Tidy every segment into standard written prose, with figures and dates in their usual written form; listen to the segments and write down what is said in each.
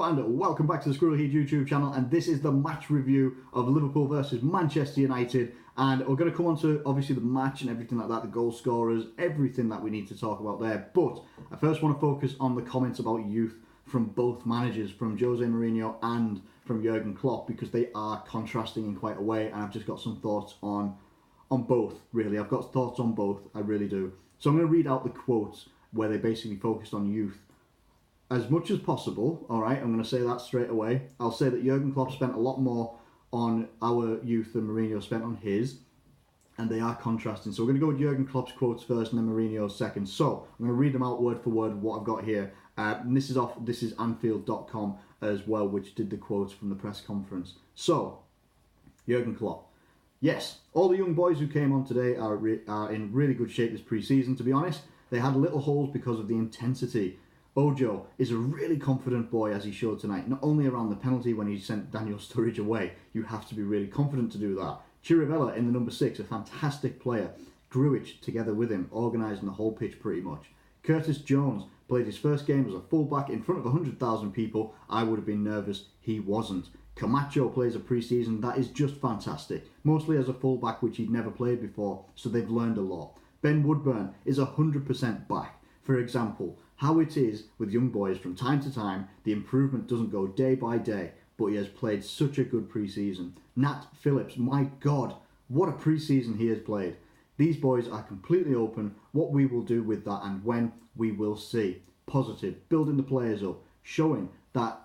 Hello and welcome back to the Squirrel Heat YouTube channel, and this is the match review of Liverpool versus Manchester United, and we're going to come on to obviously the match and everything like that, the goal scorers, everything that we need to talk about there. But I first want to focus on the comments about youth from both managers, from Jose Mourinho and from Jurgen Klopp, because they are contrasting in quite a way, and I've just got some thoughts on both, really. I've got thoughts on both, I really do. So I'm going to read out the quotes where they basically focused on youth as much as possible. Alright, I'm going to say that straight away. I'll say that Jurgen Klopp spent a lot more on our youth than Mourinho spent on his, and they are contrasting. So we're going to go with Jurgen Klopp's quotes first and then Mourinho's second. So I'm going to read them out word for word, what I've got here. And this is Anfield.com as well, which did the quotes from the press conference. So, Jurgen Klopp. Yes, all the young boys who came on today are in really good shape this pre-season, to be honest. They had little holes because of the intensity. Ojo is a really confident boy, as he showed tonight, not only around the penalty when he sent Daniel Sturridge away. You have to be really confident to do that. Chirivella in the number 6, a fantastic player. Grujic together with him, organising the whole pitch pretty much. Curtis Jones played his first game as a fullback in front of 100,000 people. I would have been nervous, he wasn't. Camacho plays a pre-season that is just fantastic, mostly as a fullback which he'd never played before, so they've learned a lot. Ben Woodburn is 100% back. For example, how it is with young boys from time to time, the improvement doesn't go day by day, but he has played such a good pre-season. Nat Phillips, my God, what a pre-season he has played. These boys are completely open. What we will do with that and when, we will see. Positive, building the players up, showing that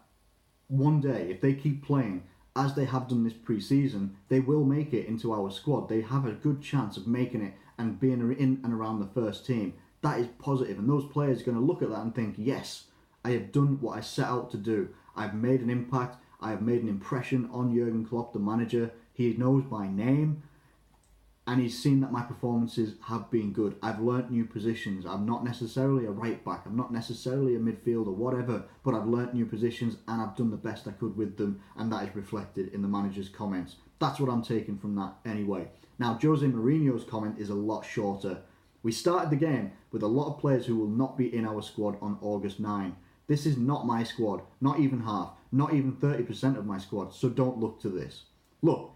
one day, if they keep playing as they have done this pre-season, they will make it into our squad. They have a good chance of making it and being in and around the first team. That is positive, and those players are going to look at that and think, yes, I have done what I set out to do. I've made an impact. I have made an impression on Jurgen Klopp, the manager. He knows my name, and he's seen that my performances have been good. I've learnt new positions. I'm not necessarily a right back. I'm not necessarily a midfield or whatever, but I've learnt new positions and I've done the best I could with them, and that is reflected in the manager's comments. That's what I'm taking from that anyway. Now, Jose Mourinho's comment is a lot shorter. We started the game with a lot of players who will not be in our squad on August 9. This is not my squad, not even half, not even 30% of my squad, so don't look to this. Look,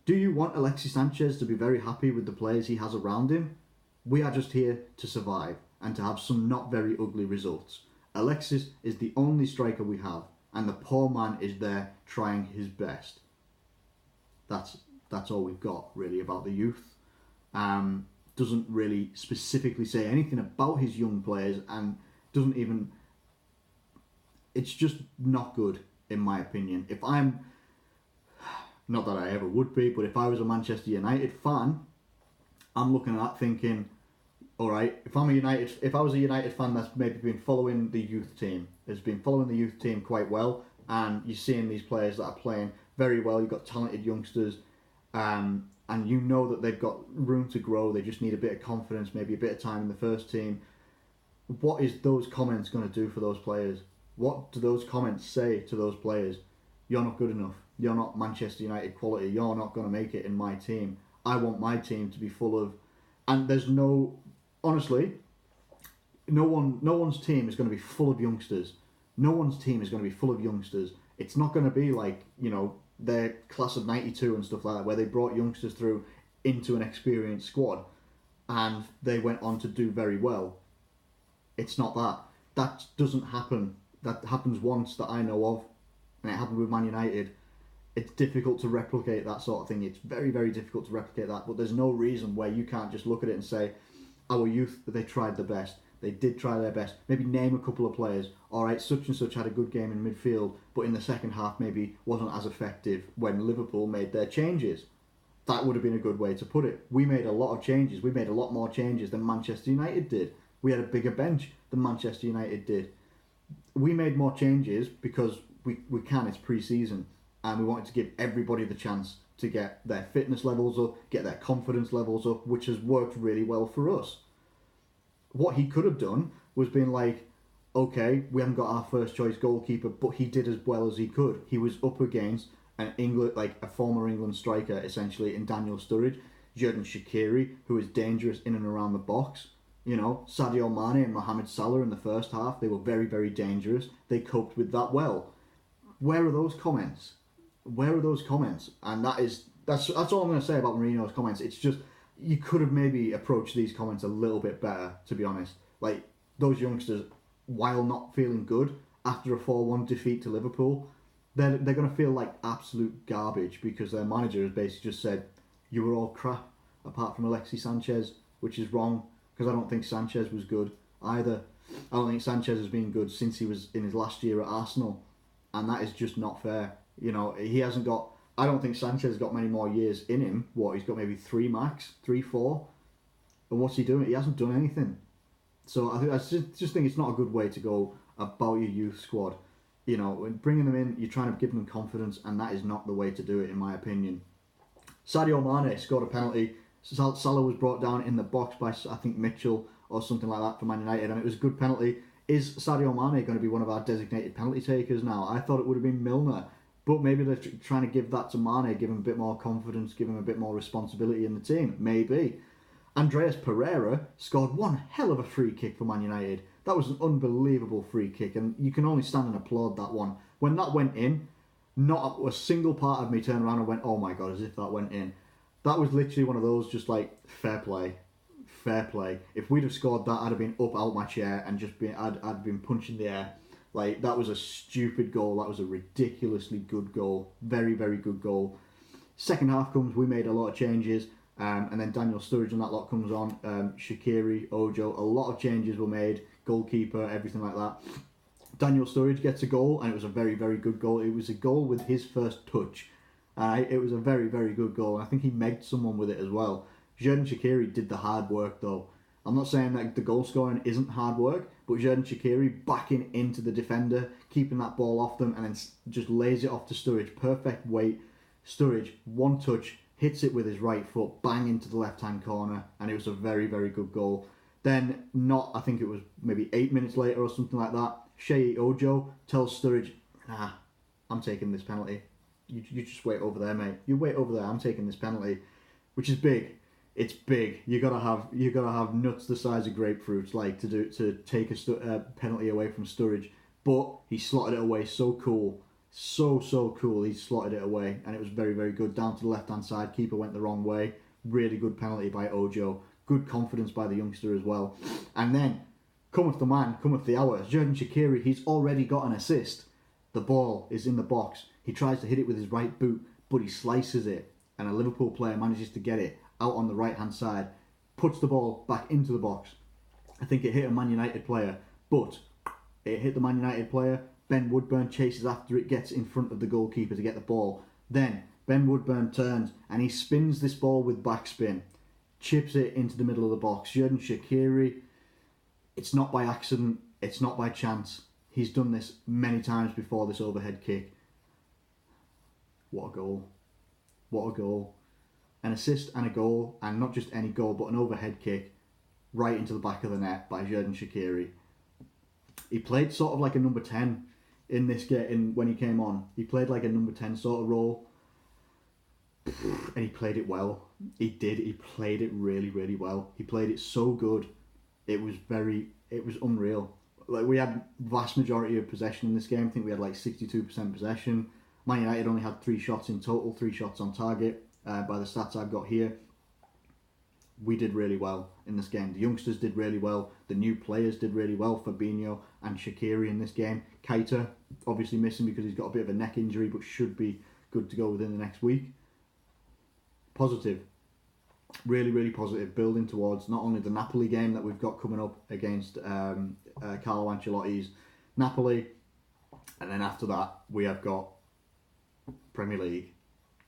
do you want Alexis Sanchez to be very happy with the players he has around him? We are just here to survive and to have some not very ugly results. Alexis is the only striker we have, and the poor man is there trying his best. That's all we've got really about the youth. Doesn't really specifically say anything about his young players, and doesn't even... It's just not good, in my opinion. If I'm... Not that I ever would be, but if I was a Manchester United fan, I'm looking at that thinking, alright, if I was a United fan that's maybe been following the youth team, has been following the youth team quite well, and you're seeing these players that are playing very well, you've got talented youngsters, and you know that they've got room to grow, they just need a bit of confidence, maybe a bit of time in the first team. What is those comments going to do for those players? What do those comments say to those players? You're not good enough. You're not Manchester United quality. You're not going to make it in my team. I want my team to be full of... And there's no... Honestly, no one's team is going to be full of youngsters. No one's team is going to be full of youngsters. It's not going to be like, their class of 92 and stuff like that, where they brought youngsters through into an experienced squad and they went on to do very well. It's not that. That doesn't happen. That happens once that I know of, and it happened with Man United. It's difficult to replicate that sort of thing. It's very, very difficult to replicate that, but there's no reason where you can't just look at it and say, our youth, they tried the best. They did try their best. Maybe name a couple of players. Alright, such and such had a good game in midfield, but in the second half maybe wasn't as effective when Liverpool made their changes. That would have been a good way to put it. We made a lot of changes. We made a lot more changes than Manchester United did. We had a bigger bench than Manchester United did. We made more changes because we can, it's pre-season, and we wanted to give everybody the chance to get their fitness levels up, get their confidence levels up, which has worked really well for us. What he could have done was been like, okay, we haven't got our first choice goalkeeper, but he did as well as he could. He was up against a former England striker, essentially, in Daniel Sturridge, Xherdan Shaqiri, who is dangerous in and around the box. Sadio Mané and Mohamed Salah in the first half, they were very, very dangerous. They coped with that well. Where are those comments? Where are those comments? And that's all I'm going to say about Mourinho's comments. It's just, you could have maybe approached these comments a little bit better, to be honest. Like, those youngsters, while not feeling good after a 4-1 defeat to Liverpool, they're going to feel like absolute garbage because their manager has basically just said, you were all crap, apart from Alexis Sanchez, which is wrong, because I don't think Sanchez was good either. I don't think Sanchez has been good since he was in his last year at Arsenal, and that is just not fair. You know, he hasn't got... I don't think Sanchez has got many more years in him. What, he's got maybe 3 max, 3, 4? And what's he doing? He hasn't done anything. So I just think it's not a good way to go about your youth squad. You know, when bringing them in, you're trying to give them confidence, and that is not the way to do it, in my opinion. Sadio Mané scored a penalty. Salah was brought down in the box by, I think, Mitchell or something like that for Man United, and it was a good penalty. Is Sadio Mané going to be one of our designated penalty takers now? I thought it would have been Milner. But maybe they're trying to give that to Mane, give him a bit more confidence, give him a bit more responsibility in the team. Maybe. Andreas Pereira scored one hell of a free kick for Man United. That was an unbelievable free kick, and you can only stand and applaud that one. When that went in, not a single part of me turned around and went, oh my God, as if that went in. That was literally one of those, just like, fair play. Fair play. If we'd have scored that, I'd have been up out my chair and just been, I'd been punching the air. Like, that was a stupid goal. That was a ridiculously good goal. Very, very good goal. Second half comes, we made a lot of changes. And then Daniel Sturridge and that lot comes on. Shaqiri, Ojo, a lot of changes were made. Goalkeeper, everything like that. Daniel Sturridge gets a goal, and it was a very, very good goal. It was a goal with his first touch. It was a very, very good goal. I think he megged someone with it as well. Xherdan Shaqiri did the hard work, though. I'm not saying that the goal scoring isn't hard work, but Xherdan Shaqiri backing into the defender, keeping that ball off them, and then just lays it off to Sturridge. Perfect weight. Sturridge, one touch, hits it with his right foot, bang into the left-hand corner, and it was a very, very good goal. Then, I think it was maybe 8 minutes later or something like that, Shea Ojo tells Sturridge, nah, I'm taking this penalty. You just wait over there, mate. You wait over there, I'm taking this penalty. Which is big. It's big. You gotta have nuts the size of grapefruits, like, to take a penalty away from Sturridge. But he slotted it away so cool. So cool. He slotted it away, and it was very, very good. Down to the left-hand side, keeper went the wrong way. Really good penalty by Ojo. Good confidence by the youngster as well. And then, cometh the man, cometh the hour. Xherdan Shaqiri, he's already got an assist. The ball is in the box. He tries to hit it with his right boot, but he slices it, and a Liverpool player manages to get it out on the right-hand side, puts the ball back into the box. I think it hit a Man United player, but it hit the Man United player. Ben Woodburn chases after it, gets in front of the goalkeeper to get the ball. Then Ben Woodburn turns and he spins this ball with backspin, chips it into the middle of the box. Xherdan Shaqiri, it's not by accident, it's not by chance. He's done this many times before, this overhead kick. What a goal. What a goal. An assist and a goal, and not just any goal, but an overhead kick right into the back of the net by Xherdan Shaqiri. He played sort of like a number 10 in this game when he came on. He played like a number 10 sort of role, and he played it well. He did. He played it really, really well. He played it so good. It was unreal. Like, we had vast majority of possession in this game. I think we had like 62% possession. Man United only had 3 shots in total, 3 shots on target. By the stats I've got here, we did really well in this game. The youngsters did really well. The new players did really well. Fabinho and Shaqiri in this game. Keita, obviously missing because he's got a bit of a neck injury, but should be good to go within the next week. Positive. Really, really positive. Building towards not only the Napoli game that we've got coming up against Carlo Ancelotti's Napoli, and then after that we have got Premier League.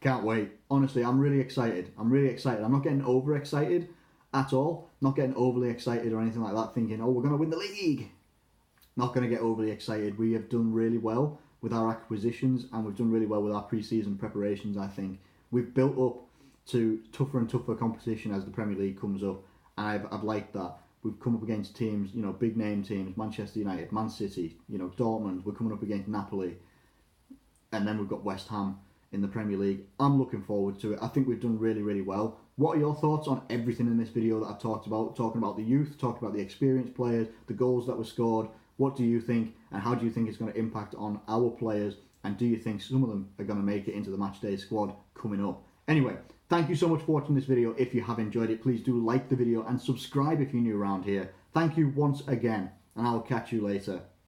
Can't wait. Honestly, I'm really excited. I'm not getting overexcited at all. Not getting overly excited or anything like that, thinking, oh, we're going to win the league. Not going to get overly excited. We have done really well with our acquisitions, and we've done really well with our pre-season preparations, I think. We've built up to tougher and tougher competition as the Premier League comes up, and I've liked that. We've come up against teams, big name teams, Manchester United, Man City, Dortmund. We're coming up against Napoli, and then we've got West Ham in the Premier League. I'm looking forward to it. I think we've done really, really well. What are your thoughts on everything in this video that I've talked about? Talking about the youth, talking about the experienced players, the goals that were scored. What do you think, and how do you think it's going to impact on our players And do you think some of them are going to make it into the matchday squad coming up? Anyway, thank you so much for watching this video. If you have enjoyed it, please do like the video and subscribe if you're new around here. Thank you once again, and I'll catch you later.